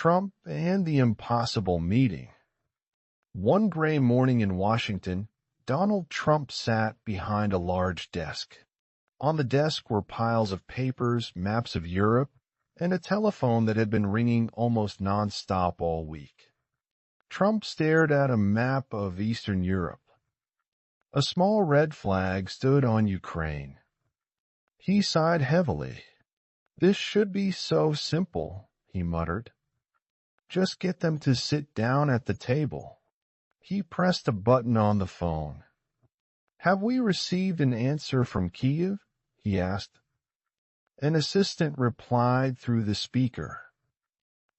Trump and the impossible meeting. One gray morning in Washington, Donald Trump sat behind a large desk. On the desk were piles of papers, maps of Europe, and a telephone that had been ringing almost nonstop all week. Trump stared at a map of Eastern Europe. A small red flag stood on Ukraine. He sighed heavily. "This should be so simple," he muttered. "Just get them to sit down at the table." He pressed a button on the phone. "Have we received an answer from Kyiv?" he asked. An assistant replied through the speaker.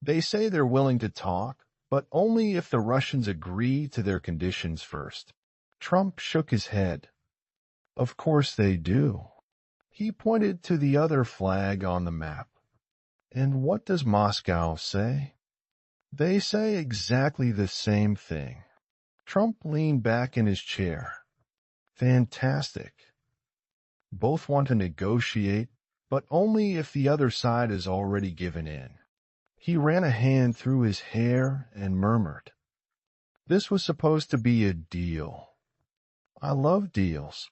"They say they're willing to talk, but only if the Russians agree to their conditions first." Trump shook his head. "Of course they do." He pointed to the other flag on the map. "And what does Moscow say?" "They say exactly the same thing." Trump leaned back in his chair. "Fantastic. Both want to negotiate, but only if the other side has already given in." He ran a hand through his hair and murmured, "This was supposed to be a deal. I love deals,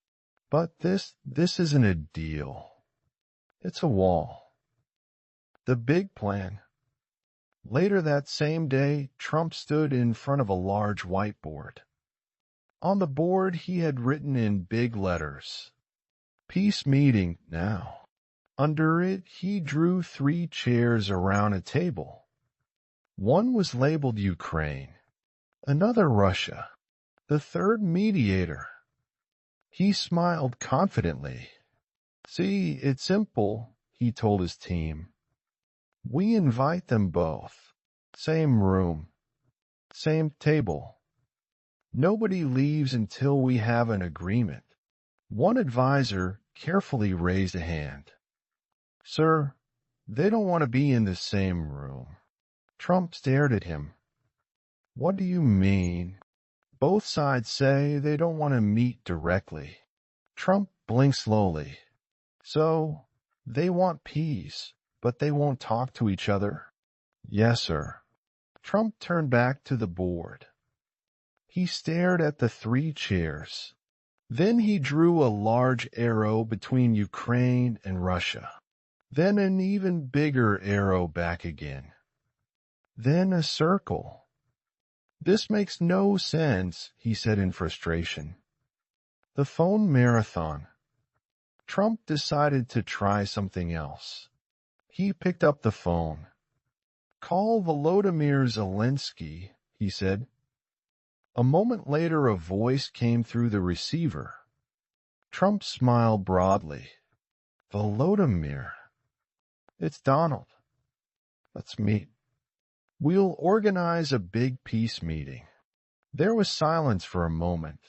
but this isn't a deal. It's a wall." The big plan. Later that same day, Trump stood in front of a large whiteboard. On the board he had written in big letters, "Peace meeting now." Under it he drew 3 chairs around a table. One was labeled Ukraine, another Russia, the third mediator. He smiled confidently. "See, it's simple," he told his team. "We invite them both. Same room. Same table. Nobody leaves until we have an agreement." One advisor carefully raised a hand. "Sir, they don't want to be in the same room." Trump stared at him. "What do you mean?" "Both sides say they don't want to meet directly." Trump blinked slowly. "So, they want peace, but they won't talk to each other?" "Yes, sir." Trump turned back to the board. He stared at the 3 chairs. Then he drew a large arrow between Ukraine and Russia. Then an even bigger arrow back again. Then a circle. "This makes no sense," he said in frustration. The phone marathon. Trump decided to try something else. He picked up the phone. "Call Volodymyr Zelenskyy," he said. A moment later a voice came through the receiver. Trump smiled broadly. "Volodymyr. It's Donald. Let's meet. We'll organize a big peace meeting." There was silence for a moment.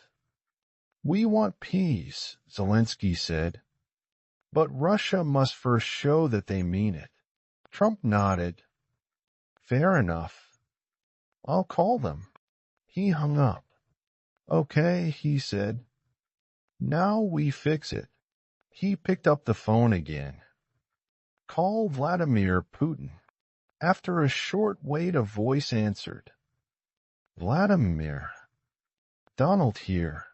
"We want peace," Zelenskyy said. "But Russia must first show that they mean it." Trump nodded. "Fair enough. I'll call them." He hung up. "Okay," he said. "Now we fix it." He picked up the phone again. "Call Vladimir Putin." After a short wait a voice answered. "Vladimir. Donald here.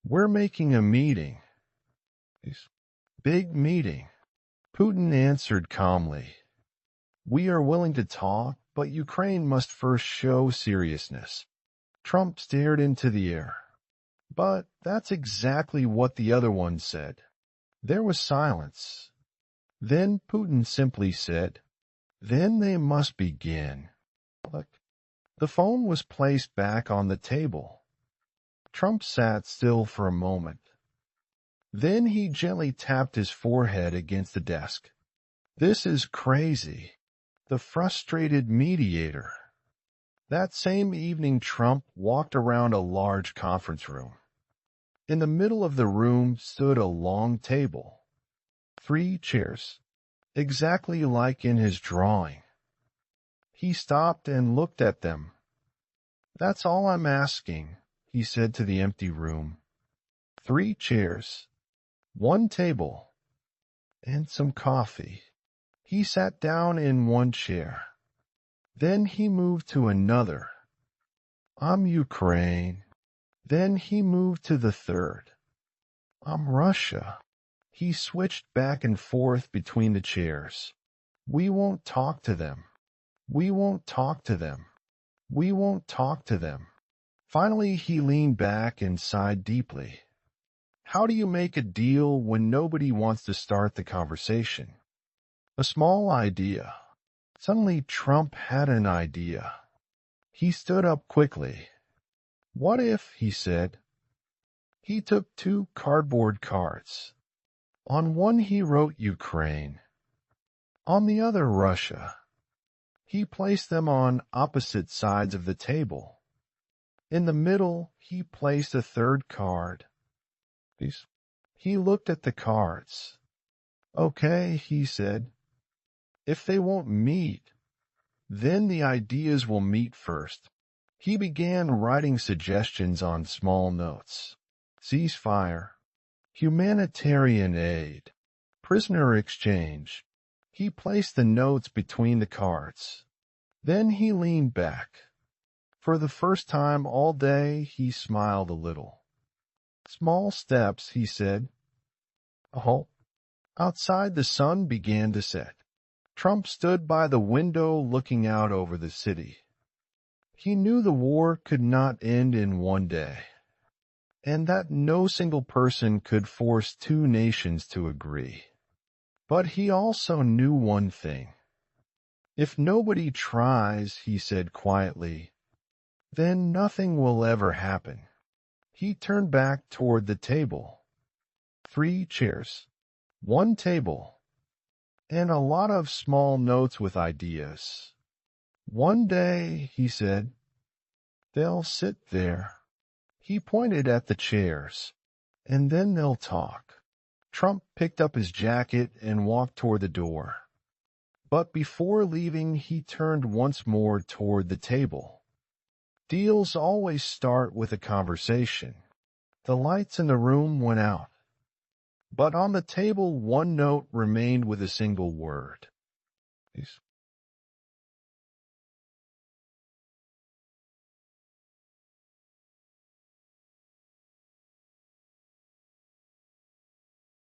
We're making a meeting." "Big meeting." Putin answered calmly. "We are willing to talk, but Ukraine must first show seriousness." Trump stared into the air. "But that's exactly what the other one said." There was silence. Then Putin simply said, "Then they must begin." Look. The phone was placed back on the table. Trump sat still for a moment. Then he gently tapped his forehead against the desk. "This is crazy." The frustrated mediator. That same evening Trump walked around a large conference room. In the middle of the room stood a long table. 3 chairs, exactly like in his drawing. He stopped and looked at them. "That's all I'm asking," he said to the empty room. 3 chairs, 1 table, and some coffee. He sat down in one chair. Then he moved to another. I'm Ukraine. Then he moved to the third. I'm Russia. He switched back and forth between the chairs. We won't talk to them. We won't talk to them. We won't talk to them. Finally, he leaned back and sighed deeply. How do you make a deal when nobody wants to start the conversation? A small idea. Suddenly, Trump had an idea. He stood up quickly. What if, he said, he took 2 cardboard cards. On one he wrote Ukraine. On the other, Russia. He placed them on opposite sides of the table. In the middle, he placed a third card. He looked at the cards. Okay, he said. If they won't meet, then the ideas will meet first. He began writing suggestions on small notes. Ceasefire, humanitarian aid, prisoner exchange. He placed the notes between the cards. Then he leaned back. For the first time all day, he smiled a little. Small steps, he said. Oh. Outside the sun began to set. Trump stood by the window looking out over the city. He knew the war could not end in one day, and that no single person could force 2 nations to agree. But he also knew one thing. If nobody tries, he said quietly, then nothing will ever happen. He turned back toward the table. 3 chairs, 1 table, and a lot of small notes with ideas. One day, he said, they'll sit there. He pointed at the chairs, and then they'll talk. Trump picked up his jacket and walked toward the door. But before leaving, he turned once more toward the table. Deals always start with a conversation. The lights in the room went out. But on the table, one note remained with a single word.